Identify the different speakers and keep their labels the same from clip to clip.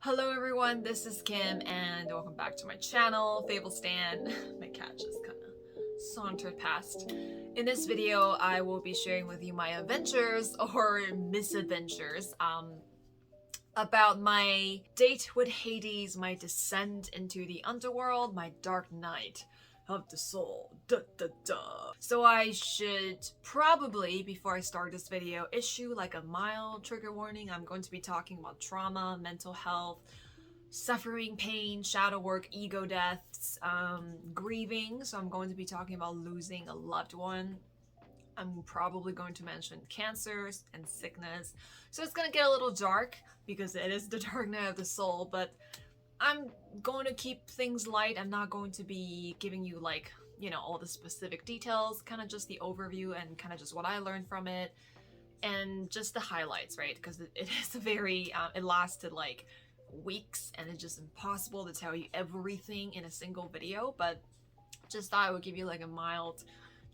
Speaker 1: Hello everyone, this is Kim and welcome back to my channel, Fable Stan. My cat just kind of sauntered past. In this video, I will be sharing with you my adventures or misadventures about my date with Hades, my descent into the underworld, my dark night of the soul. Duh, duh, duh. So I should probably, before I start this video, issue like a mild trigger warning. I'm going to be talking about trauma, mental health, suffering, pain, shadow work, ego deaths, grieving. So I'm going to be talking about losing a loved one. I'm probably going to mention cancers and sickness. So it's going to get a little dark because it is the dark night of the soul, but I'm going to keep things light. I'm not going to be giving you like, all the specific details, kind of just the overview and kind of just what I learned from it and just the highlights, right? Because it is a very, it lasted like weeks and it's just impossible to tell you everything in a single video, but just thought I would give you like a mild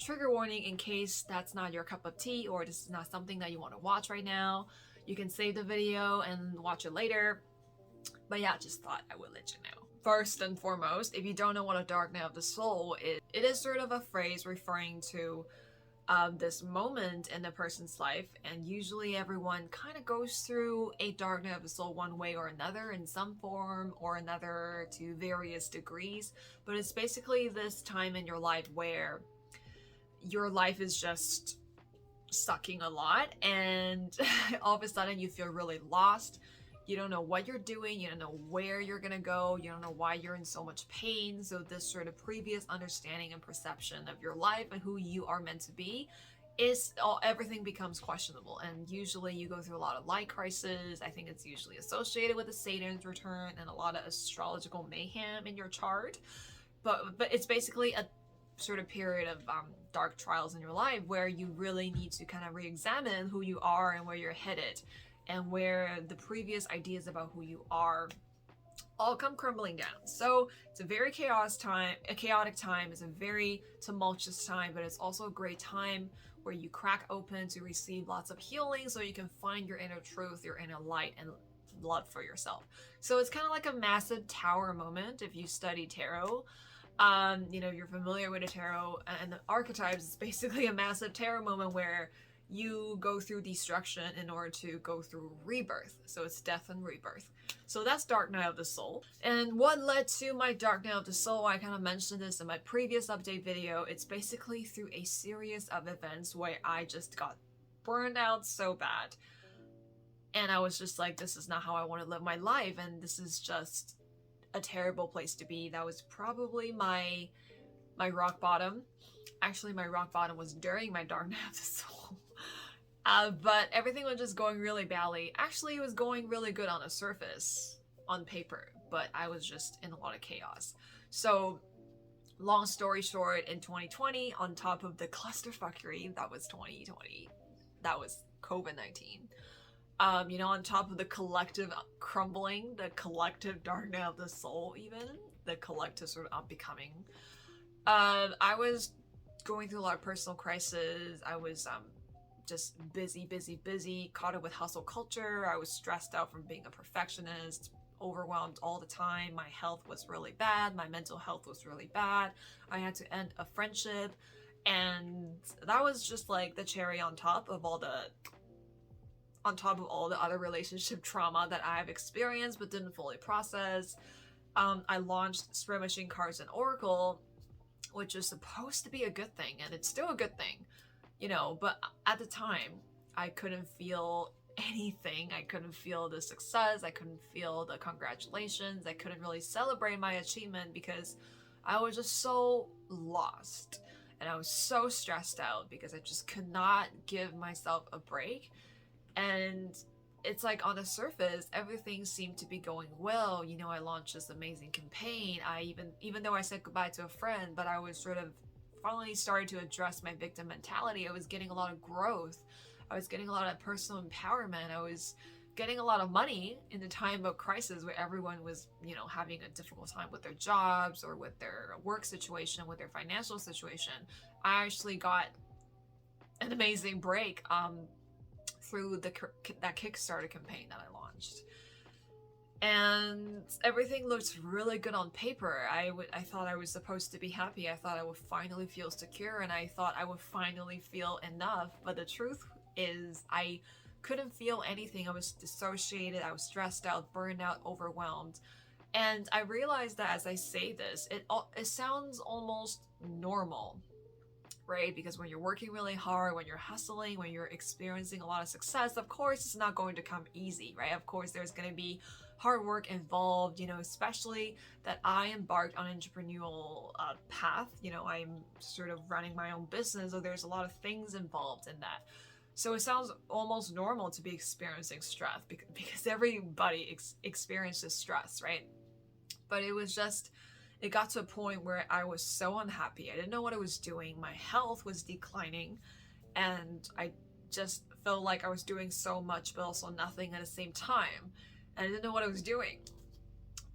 Speaker 1: trigger warning in case that's not your cup of tea or this is not something that you want to watch right now. You can save the video and watch it later. But yeah, just thought I would let you know. First and foremost, if you don't know what a dark night of the soul is, it is sort of a phrase referring to this moment in a person's life, and usually everyone kind of goes through a dark night of the soul one way or another, in some form or another, to various degrees. But it's basically this time in your life where your life is just sucking a lot, and all of a sudden you feel really lost. You don't know what you're doing, you don't know where you're gonna go, you don't know why you're in so much pain. So this sort of previous understanding and perception of your life and who you are meant to be is everything becomes questionable. And usually you go through a lot of light crisis. I think it's usually associated with the Satan's return and a lot of astrological mayhem in your chart. But it's basically a sort of period of dark trials in your life where you really need to kind of re-examine who you are and where you're headed, and where the previous ideas about who you are all come crumbling down. So it's a very chaotic time. It's a very tumultuous time, but it's also a great time where you crack open to receive lots of healing so you can find your inner truth, your inner light, and love for yourself. So it's kind of like a massive tower moment if you study tarot. You're familiar with a tarot and the archetypes. It's basically a massive tarot moment where you go through destruction in order to go through rebirth. So it's death and rebirth. So that's Dark Night of the Soul. And what led to my Dark Night of the Soul, I kind of mentioned this in my previous update video. It's basically through a series of events where I just got burned out so bad. And I was just like, this is not how I want to live my life. And this is just a terrible place to be. That was probably my rock bottom. Actually, my rock bottom was during my Dark Night of the Soul. But everything was just going really badly. Actually, it was going really good on the surface, on paper, but I was just in a lot of chaos. So, long story short, in 2020, on top of the clusterfuckery that was 2020, that was COVID-19, on top of the collective crumbling, the collective dark night of the soul, even, the collective sort of unbecoming, I was going through a lot of personal crisis. I was, just busy, caught up with hustle culture. I was stressed out from being a perfectionist, overwhelmed all the time. My health was really bad. My mental health was really bad. I had to end a friendship, and that was just like the cherry on top of all the other relationship trauma that I've experienced but didn't fully process. I launched Spirit Machine Cards and Oracle, which is supposed to be a good thing, and it's still a good thing. But at the time, I couldn't feel anything. I couldn't feel the success. I couldn't feel the congratulations. I couldn't really celebrate my achievement because I was just so lost. And I was so stressed out because I just could not give myself a break. And it's like on the surface, everything seemed to be going well. I launched this amazing campaign. I even though I said goodbye to a friend, but I was sort of finally started to address my victim mentality. I was getting a lot of growth. I was getting a lot of personal empowerment. I was getting a lot of money in the time of crisis where everyone was, having a difficult time with their jobs or with their work situation, with their financial situation. I actually got an amazing break through that Kickstarter campaign that I launched. and everything looked really good on paper. I thought I was supposed to be happy. I thought I would finally feel secure, and I thought I would finally feel enough. But the truth is, I couldn't feel anything. I was dissociated, I was stressed out, burned out, overwhelmed. And I realized that as I say this, it sounds almost normal, right? Because when you're working really hard, when you're hustling, when you're experiencing a lot of success, of course it's not going to come easy, right? Of course there's going to be hard work involved, you know, especially that I embarked on an entrepreneurial path. You know, I'm sort of running my own business, so there's a lot of things involved in that. So it sounds almost normal to be experiencing stress because everybody experiences stress, right? But it was just, it got to a point where I was so unhappy. I didn't know what I was doing. My health was declining, and I just felt like I was doing so much but also nothing at the same time. And I didn't know what I was doing.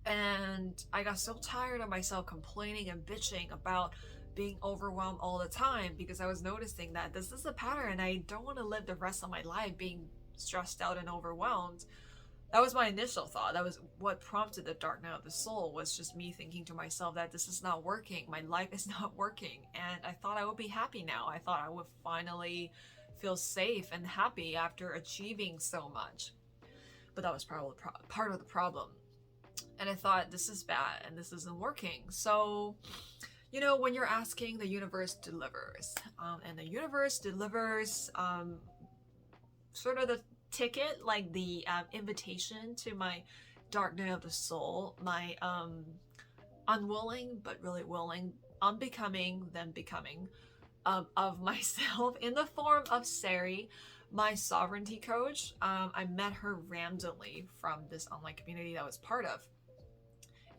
Speaker 1: And I got so tired of myself complaining and bitching about being overwhelmed all the time, because I was noticing that this is a pattern. I don't want to live the rest of my life being stressed out and overwhelmed. That was my initial thought. That was what prompted the dark night of the soul, was just me thinking to myself that this is not working. My life is not working. And I thought I would be happy now. I thought I would finally feel safe and happy after achieving so much. But that was probably part of the problem. And I thought, this is bad and this isn't working. So, you know, when you're asking, the universe delivers. And the universe delivers sort of the ticket, like the invitation to my dark night of the soul, my unwilling but really willing, unbecoming then becoming of myself, in the form of Sary, my sovereignty coach. I met her randomly from this online community that I was part of,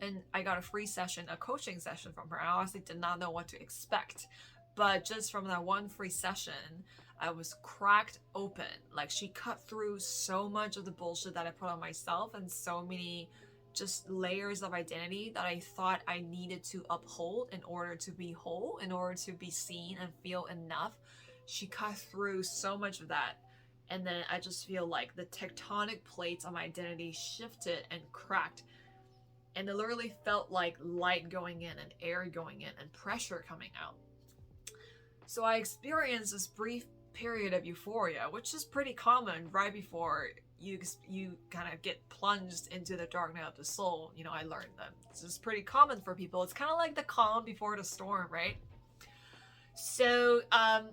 Speaker 1: and I got a free session, a coaching session from her. I honestly did not know what to expect, but just from that one free session, I was cracked open. Like, she cut through so much of the bullshit that I put on myself, and so many just layers of identity that I thought I needed to uphold in order to be whole, in order to be seen and feel enough. She cut through so much of that. And then I just feel like the tectonic plates of my identity shifted and cracked. And it literally felt like light going in and air going in and pressure coming out. So I experienced this brief period of euphoria, which is pretty common right before you kind of get plunged into the dark night of the soul. You know, I learned that this is pretty common for people. It's kind of like the calm before the storm, right? So I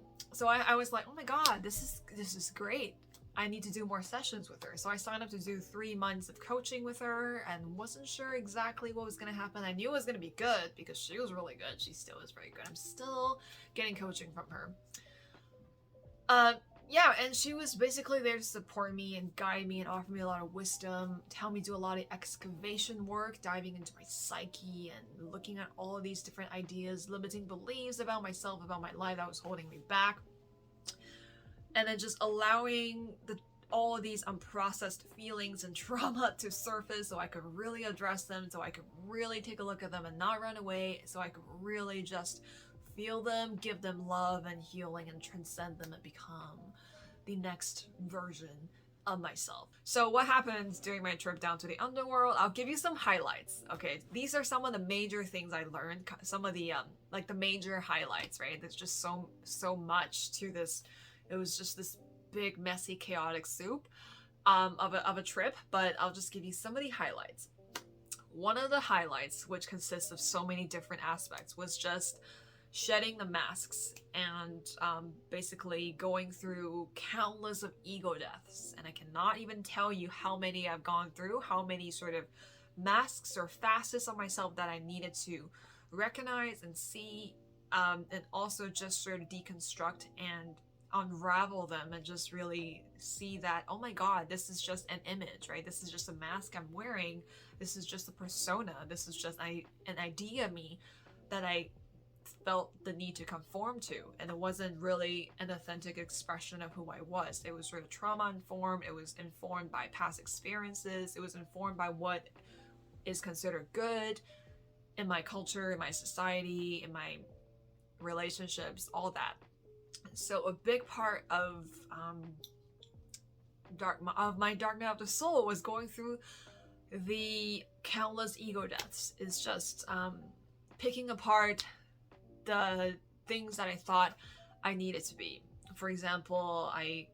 Speaker 1: was like, oh my god, this is great. I need to do more sessions with her. So I signed up to do 3 months of coaching with her, and wasn't sure exactly what was going to happen. I knew it was going to be good because she was really good. She still is very good. I'm still getting coaching from her. Yeah, and she was basically there to support me and guide me and offer me a lot of wisdom, tell me to do a lot of excavation work, diving into my psyche and looking at all of these different ideas, limiting beliefs about myself, about my life that was holding me back. And then just allowing all of these unprocessed feelings and trauma to surface so I could really address them, so I could really take a look at them and not run away, so I could really just feel them, give them love and healing, and transcend them and become the next version of myself. So what happens during my trip down to the underworld? I'll give you some highlights. Okay, these are some of the major things I learned, some of the like the major highlights, right? There's just so much to this. It was just this big, messy, chaotic soup of a trip, but I'll just give you some of the highlights. One of the highlights, which consists of so many different aspects, was just shedding the masks and basically going through countless of ego deaths. And I cannot even tell you how many I've gone through, how many sort of masks or facets of myself that I needed to recognize and see, and also just sort of deconstruct and unravel them, and just really see that, oh my god, this is just an image, right? This is just a mask I'm wearing. This is just a persona. This is just an idea of me that I felt the need to conform to, and it wasn't really an authentic expression of who I was. It was sort of trauma informed. It was informed by past experiences. It was informed by what is considered good in my culture, in my society, in my relationships, all that. So a big part of my dark night of the soul was going through the countless ego deaths is just picking apart the things that I thought I needed to be. For example, I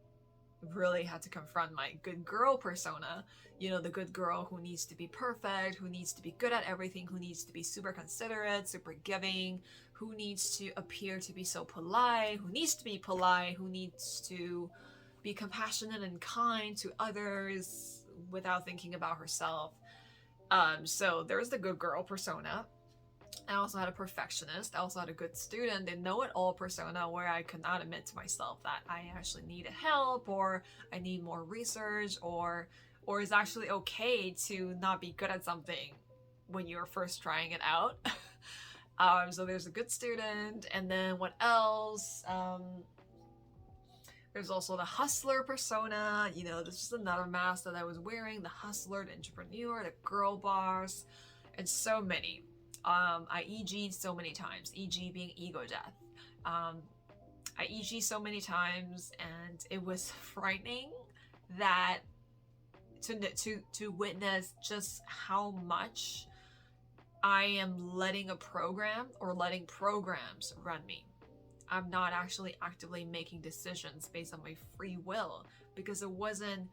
Speaker 1: really had to confront my good girl persona. You know, the good girl who needs to be perfect, who needs to be good at everything, who needs to be super considerate, super giving, who needs to appear to be so polite, who needs to be polite, who needs to be compassionate and kind to others without thinking about herself. So there's the good girl persona. I also had a perfectionist. I also had a good student, the know-it-all persona, where I could not admit to myself that I actually needed help, or I need more research, or it's actually okay to not be good at something when you're first trying it out. So there's a good student, and then what else? There's also the hustler persona. You know, this is another mask that I was wearing: the hustler, the entrepreneur, the girl boss, and so many. I EG'd so many times, EG being ego death. I EG'd so many times, and it was frightening that to witness just how much I am letting a program or letting programs run me. I'm not actually actively making decisions based on my free will, because it wasn't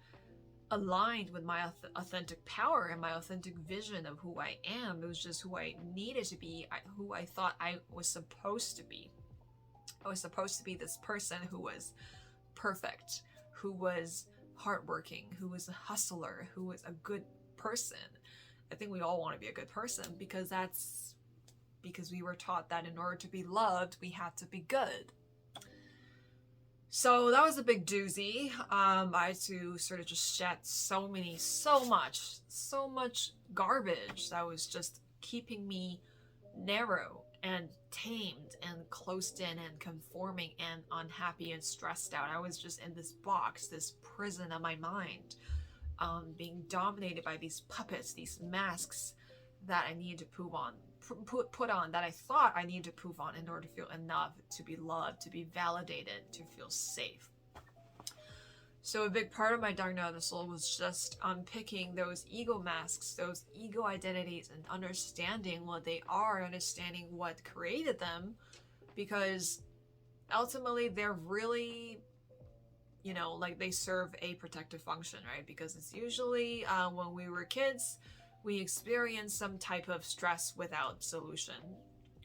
Speaker 1: aligned with my authentic power and my authentic vision of who I am. It was just who I needed to be, who I thought I was supposed to be. I was supposed to be this person who was perfect, who was hardworking, who was a hustler, who was a good person. I think we all want to be a good person because we were taught that in order to be loved, we have to be good. So that was a big doozy. I had to sort of just shed so much garbage that was just keeping me narrow and tamed and closed in and conforming and unhappy and stressed out. I was just in this box, this prison of my mind, being dominated by these puppets, these masks that I needed to put on, that I thought I needed to prove on in order to feel enough, to be loved, to be validated, to feel safe. So a big part of my Dark Night of the Soul was just unpicking those ego masks, those ego identities, and understanding what they are, understanding what created them, because ultimately they're really, you know, like they serve a protective function, right? Because it's usually when we were kids, we experience some type of stress without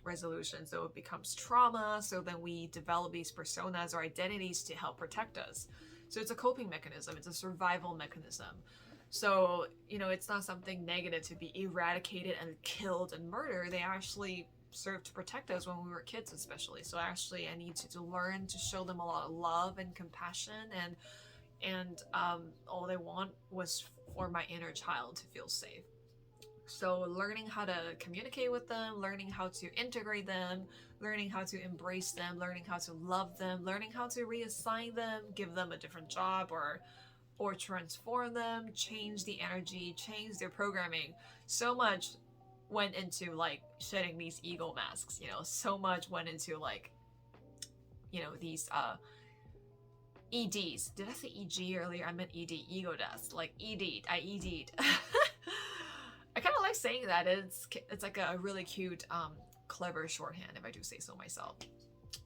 Speaker 1: resolution. So it becomes trauma. So then we develop these personas or identities to help protect us. So it's a coping mechanism. It's a survival mechanism. So, you know, it's not something negative to be eradicated and killed and murdered. They actually serve to protect us when we were kids, especially. So actually I need to learn to show them a lot of love and compassion, and all they want was for my inner child to feel safe. So learning how to communicate with them, learning how to integrate them, learning how to embrace them, learning how to love them, learning how to reassign them, give them a different job, or transform them, change the energy, change their programming. So much went into like shedding these ego masks, you know, so much went into like, you know, these EDs. Did I say EG earlier? I meant ED, ego deaths. Like ED'd, I ED'd. I kind of like saying that. It's like a really cute, clever shorthand, if I do say so myself.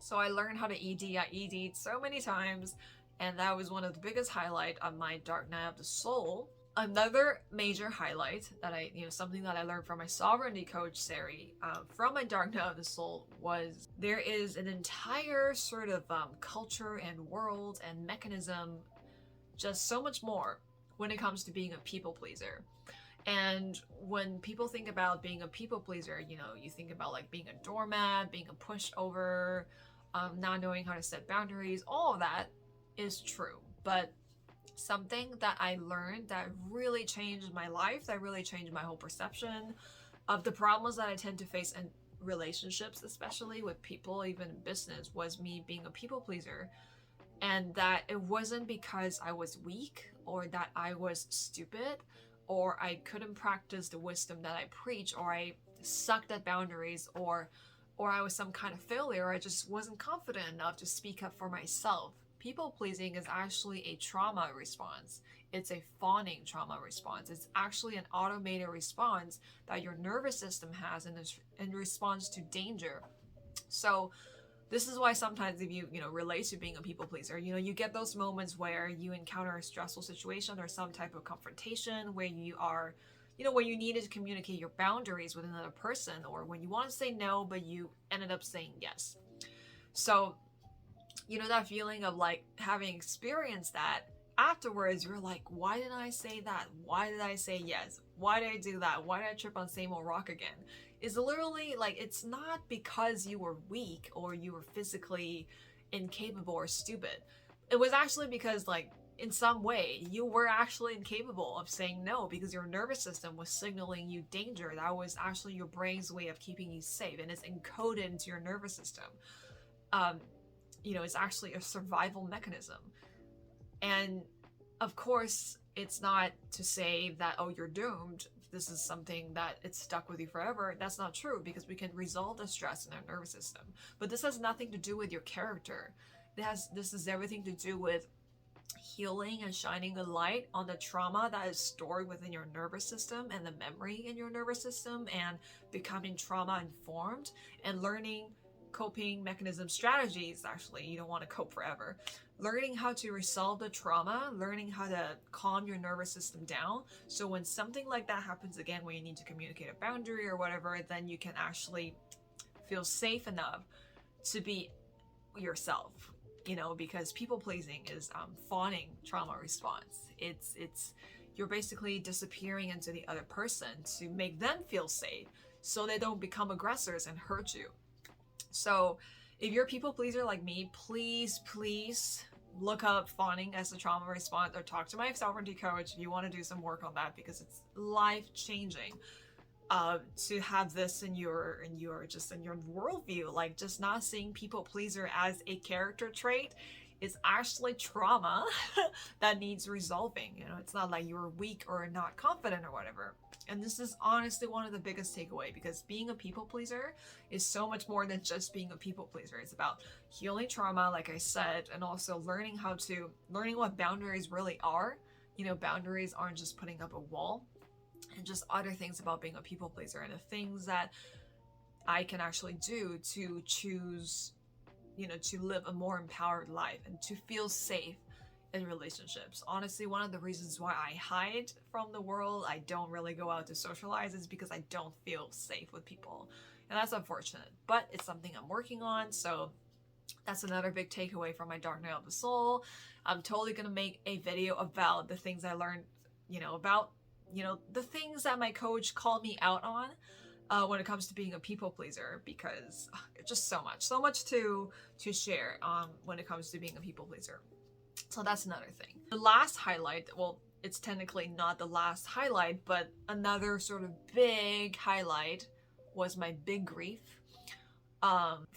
Speaker 1: So I learned how to ED. I ED'd so many times, and that was one of the biggest highlight of my Dark Night of the Soul. Another major highlight that something that I learned from my sovereignty coach, Sary, from my Dark Night of the Soul, was there is an entire sort of culture and world and mechanism, just so much more when it comes to being a people pleaser. And when people think about being a people pleaser, you know, you think about like being a doormat, being a pushover, not knowing how to set boundaries. All of that is true. But something that I learned that really changed my life, that really changed my whole perception of the problems that I tend to face in relationships, especially with people, even in business, was me being a people pleaser. And that it wasn't because I was weak or that I was stupid, or I couldn't practice the wisdom that I preach, or I sucked at boundaries, or I was some kind of failure. I just wasn't confident enough to speak up for myself. people pleasing is actually a trauma response. It's a fawning trauma response. It's actually an automated response that your nervous system has in response to danger. So this is why sometimes if you relate to being a people pleaser, you get those moments where you encounter a stressful situation or some type of confrontation where you are, where you needed to communicate your boundaries with another person, or when you want to say no but you ended up saying yes. So that feeling of like having experienced that, afterwards you're like, why did I say that? Why did I say yes? Why did I do that? Why did I trip on same old rock again? Is literally like, it's not because you were weak or you were physically incapable or stupid. It was actually because, like, in some way you were actually incapable of saying no because your nervous system was signaling you danger. That was actually your brain's way of keeping you safe, and it's encoded into your nervous system. It's actually a survival mechanism. And of course, it's not to say that, oh, you're doomed. This is something that it's stuck with you forever. That's not true, because we can resolve the stress in our nervous system. But this has nothing to do with your character. This is everything to do with healing and shining a light on the trauma that is stored within your nervous system and the memory in your nervous system, and becoming trauma informed and learning coping mechanism strategies. Actually, you don't want to cope forever. Learning how to resolve the trauma, learning how to calm your nervous system down, so when something like that happens again, when you need to communicate a boundary or whatever, then you can actually feel safe enough to be yourself. Because people pleasing is fawning trauma response. It's you're basically disappearing into the other person to make them feel safe, so they don't become aggressors and hurt you. So if you're a people pleaser like me, please look up fawning as a trauma response, or talk to my sovereignty coach if you want to do some work on that, because it's life-changing to have this in your worldview. Like, just not seeing people pleaser as a character trait is actually trauma that needs resolving. It's not like you're weak or not confident or whatever. And this is honestly one of the biggest takeaway, because being a people pleaser is so much more than just being a people pleaser. It's about healing trauma, like I said, and also learning what boundaries really are. Boundaries aren't just putting up a wall, and just other things about being a people pleaser, and the things that I can actually do to choose, to live a more empowered life and to feel safe in relationships. Honestly, one of the reasons why I hide from the world, I don't really go out to socialize, is because I don't feel safe with people. And that's unfortunate, but it's something I'm working on. So that's another big takeaway from my Dark Night of the Soul. I'm totally gonna make a video about the things I learned, about the things that my coach called me out on when it comes to being a people pleaser, because it's just so much to share when it comes to being a people pleaser. So that's another thing. The last highlight, well, it's technically not the last highlight, but another sort of big highlight was my big grief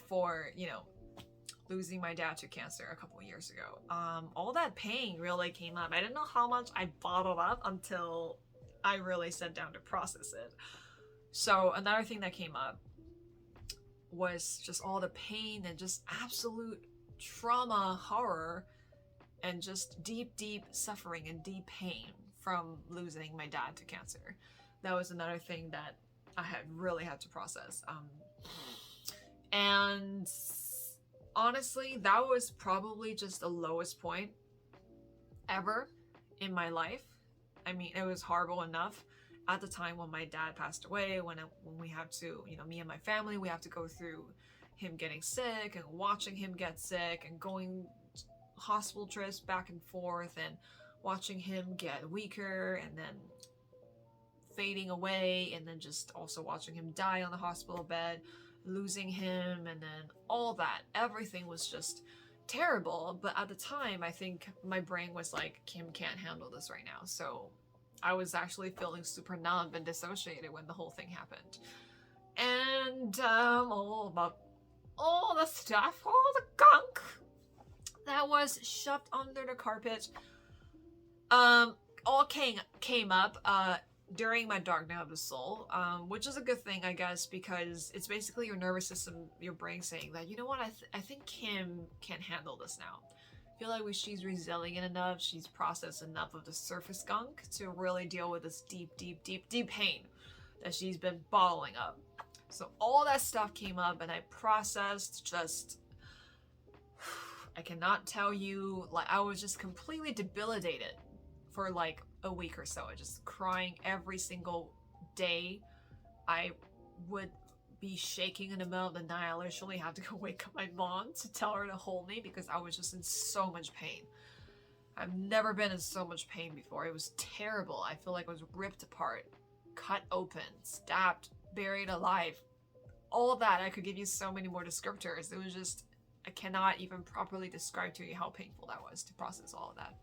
Speaker 1: for, losing my dad to cancer a couple of years ago. All that pain really came up. I didn't know how much I bottled up until I really sat down to process it. So another thing that came up was just all the pain and just absolute trauma, horror, and just deep suffering and deep pain from losing my dad to cancer. That was another thing that I really had to process. And honestly, that was probably just the lowest point ever in my life. I mean, it was horrible enough at the time when my dad passed away, when we have to, me and my family, we have to go through him getting sick and watching him get sick and going hospital trips back and forth and watching him get weaker and then fading away, and then just also watching him die on the hospital bed, losing him, and then all that. Everything was just terrible. But at the time, I think my brain was like, Kim can't handle this right now. So I was actually feeling super numb and dissociated when the whole thing happened. And all about all the stuff, all the gunk that was shoved under the carpet all came up during my Dark Night of the Soul, which is a good thing, I guess, because it's basically your nervous system, your brain saying that, you know what, I think Kim can't handle this now. feel like she's resilient enough, she's processed enough of the surface gunk to really deal with this deep, deep, deep, deep pain that she's been bottling up. So all that stuff came up and I processed just, I cannot tell you, like I was just completely debilitated for like a week or so. I just crying every single day. I would be shaking in the middle of the night. I literally had to go wake up my mom to tell her to hold me because I was just in so much pain. I've never been in so much pain before. It was terrible. I feel like I was ripped apart, cut open, stabbed, buried alive. All of that. I could give you so many more descriptors. It was just, I cannot even properly describe to you how painful that was to process all of that.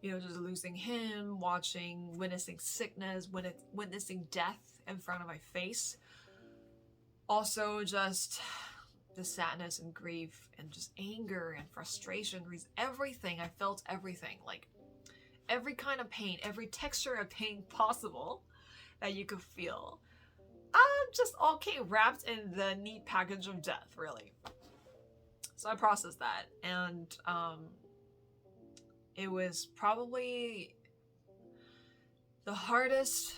Speaker 1: You know, just losing him, witnessing sickness, witnessing death in front of my face. Also just the sadness and grief and just anger and frustration, everything. I felt everything, like every kind of pain, every texture of pain possible that you could feel. Just all came wrapped in the neat package of death, really. So I processed that, and it was probably the hardest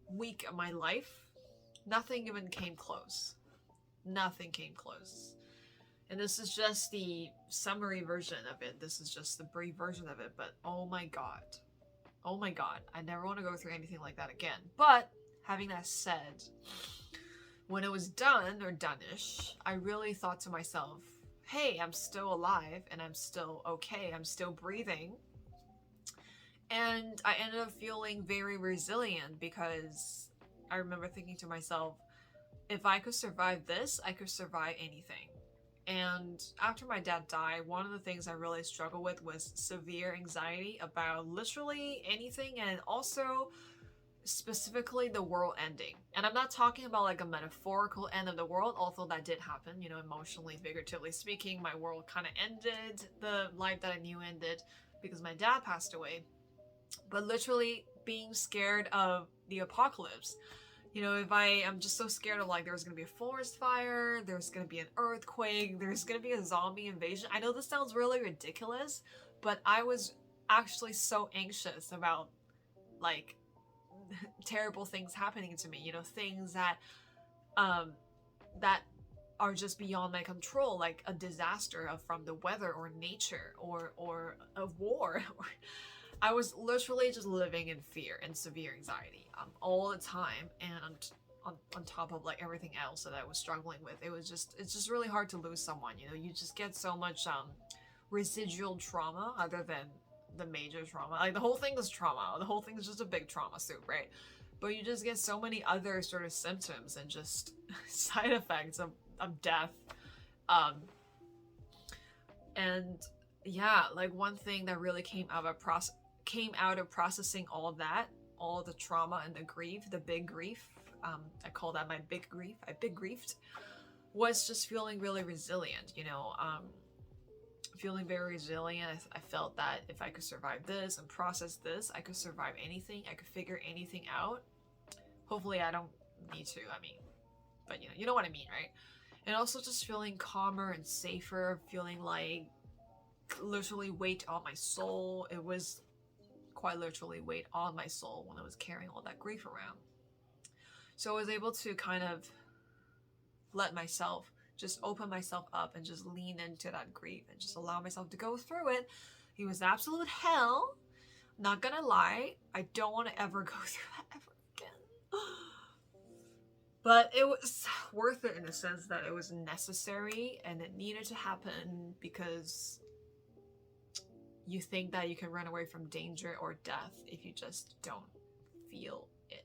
Speaker 1: week of my life. Nothing even came close. Nothing came close. And this is just the summary version of it. This is just the brief version of it. But oh my god. Oh my god. I never want to go through anything like that again. But having that said, when it was done or done-ish, I really thought to myself, hey, I'm still alive and I'm still okay. I'm still breathing. And I ended up feeling very resilient because I remember thinking to myself, if I could survive this, I could survive anything. And after my dad died, one of the things I really struggled with was severe anxiety about literally anything, and also specifically the world ending. And I'm not talking about like a metaphorical end of the world, although that did happen, you know, emotionally, figuratively speaking. My world kind of ended, the life that I knew ended because my dad passed away. But literally being scared of the apocalypse. You know, if I'm just so scared of like there's gonna be a forest fire, there's gonna be an earthquake, there's gonna be a zombie invasion. I know this sounds really ridiculous, but I was actually so anxious about like terrible things happening to me, you know, things that that are just beyond my control, like a disaster from the weather or nature or a war. I was literally just living in fear and severe anxiety all the time, and on top of like everything else that I was struggling with, it's just really hard to lose someone. You know, you just get so much residual trauma other than the major trauma. Like the whole thing is trauma. The whole thing is just a big trauma soup, right? But you just get so many other sort of symptoms and just side effects of death. And yeah, like one thing that really came out of processing all of that, all the trauma and the grief, the big grief, I call that my big grief, I big griefed, was just feeling really resilient, you know, feeling very resilient. I felt that if I could survive this and process this, I could survive anything, I could figure anything out. Hopefully I don't need to, I mean, but you know what I mean, right? And also just feeling calmer and safer, feeling like literally weight on my soul. It was quite literally weight on my soul when I was carrying all that grief around. So I was able to kind of let myself just open myself up and just lean into that grief and just allow myself to go through it. It was absolute hell. Not gonna lie, I don't want to ever go through that ever again. But it was worth it in the sense that it was necessary and it needed to happen, because you think that you can run away from danger or death if you just don't feel it.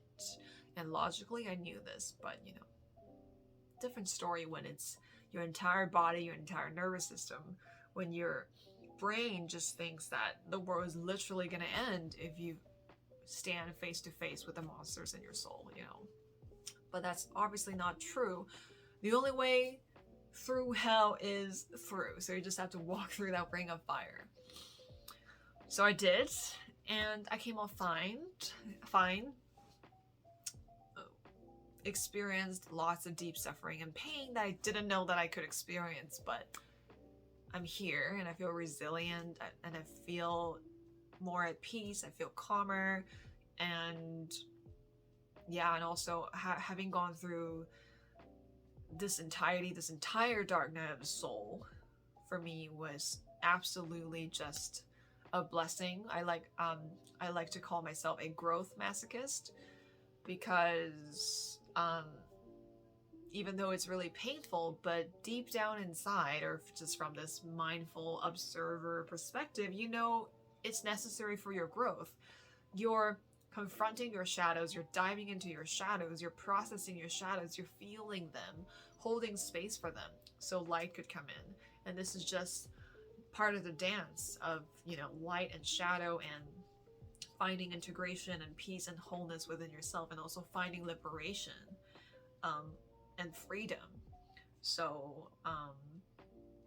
Speaker 1: And logically, I knew this, but you know, different story when it's your entire body, your entire nervous system, when your brain just thinks that the world is literally going to end if you stand face to face with the monsters in your soul, you know. But that's obviously not true. The only way through hell is through. So you just have to walk through that ring of fire. So I did, and I came off fine. Experienced lots of deep suffering and pain that I didn't know that I could experience, but I'm here and I feel resilient and I feel more at peace. I feel calmer, and yeah, and also having gone through this entire dark night of the soul, for me was absolutely just a blessing. I like to call myself a growth masochist, because even though it's really painful, but deep down inside, or just from this mindful observer perspective, you know it's necessary for your growth. You're confronting your shadows, you're diving into your shadows, you're processing your shadows, you're feeling them, holding space for them so light could come in. And this is just part of the dance of, you know, light and shadow, and finding integration and peace and wholeness within yourself, and also finding liberation and freedom. So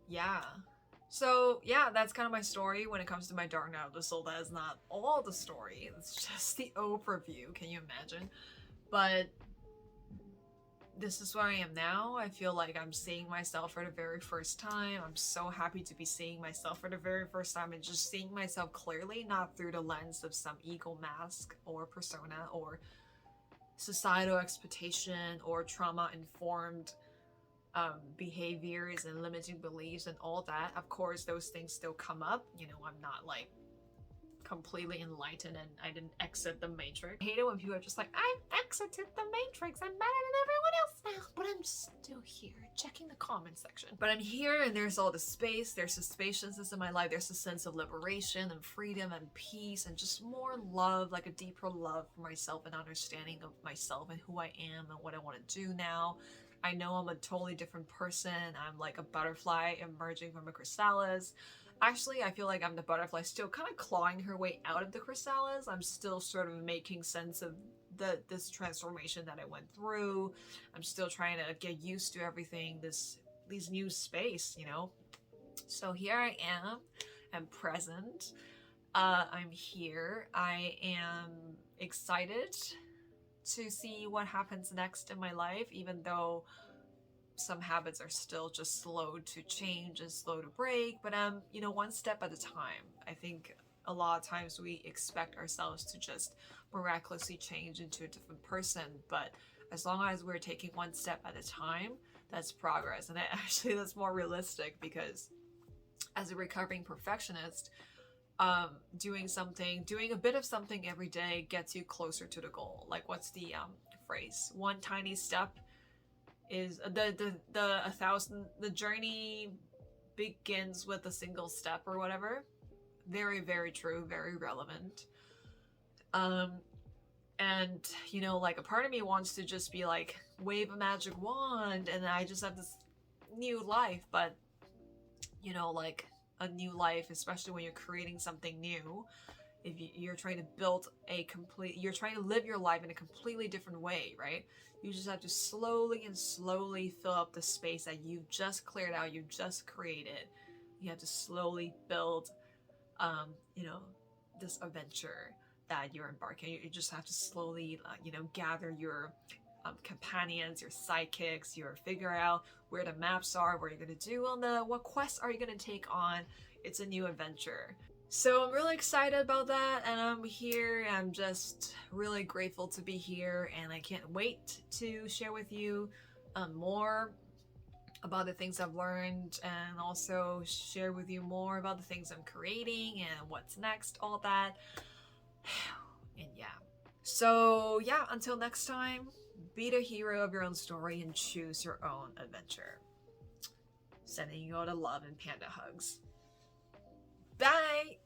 Speaker 1: yeah. So yeah, that's kind of my story when it comes to my dark night of the soul. That is not all the story, it's just the overview. Can you imagine? But this is where I am now. I feel like I'm seeing myself for the very first time. I'm so happy to be seeing myself for the very first time, and just seeing myself clearly, not through the lens of some ego mask or persona or societal expectation or trauma informed behaviors and limiting beliefs and all that. Of course, those things still come up. You know, I'm not like completely enlightened and I didn't exit the matrix. I hate it when people are just like, I exited the matrix, I'm better than everyone else now, but I'm still here, checking the comment section. But I'm here, and there's all the space, there's the spaciousness in my life, there's a sense of liberation and freedom and peace, and just more love, like a deeper love for myself and understanding of myself and who I am and what I want to do now. I know I'm a totally different person. I'm like a butterfly emerging from a chrysalis. Actually, I feel like I'm the butterfly still kind of clawing her way out of the chrysalis. I'm still sort of making sense of this transformation that I went through. I'm still trying to get used to everything, these new space, you know? So here I am. I'm present. I'm here. I am excited to see what happens next in my life, even though some habits are still just slow to change and slow to break, but you know, one step at a time. I think a lot of times we expect ourselves to just miraculously change into a different person, but as long as we're taking one step at a time, that's progress. And actually that's more realistic, because as a recovering perfectionist, doing a bit of something every day gets you closer to the goal. Like, what's the phrase? One tiny step is the journey begins with a single step, or whatever. Very, very true, very relevant. And you know, like, a part of me wants to just be like, wave a magic wand and I just have this new life. But you know, like, a new life, especially when you're creating something new, if you're trying to you're trying to live your life in a completely different way, right? You just have to slowly fill up the space that you've just cleared out, you've just created. You have to slowly build, you know, this adventure that you're embarking. You just have to slowly, you know, gather your companions, your sidekicks, figure out where the maps are, what you're gonna do on what quests are you gonna take on. It's a new adventure. So I'm really excited about that, and I'm here. I'm just really grateful to be here, and I can't wait to share with you more about the things I've learned, and also share with you more about the things I'm creating and what's next, all that. And yeah. So yeah, until next time, be the hero of your own story and choose your own adventure. Sending you all the love and panda hugs. Bye!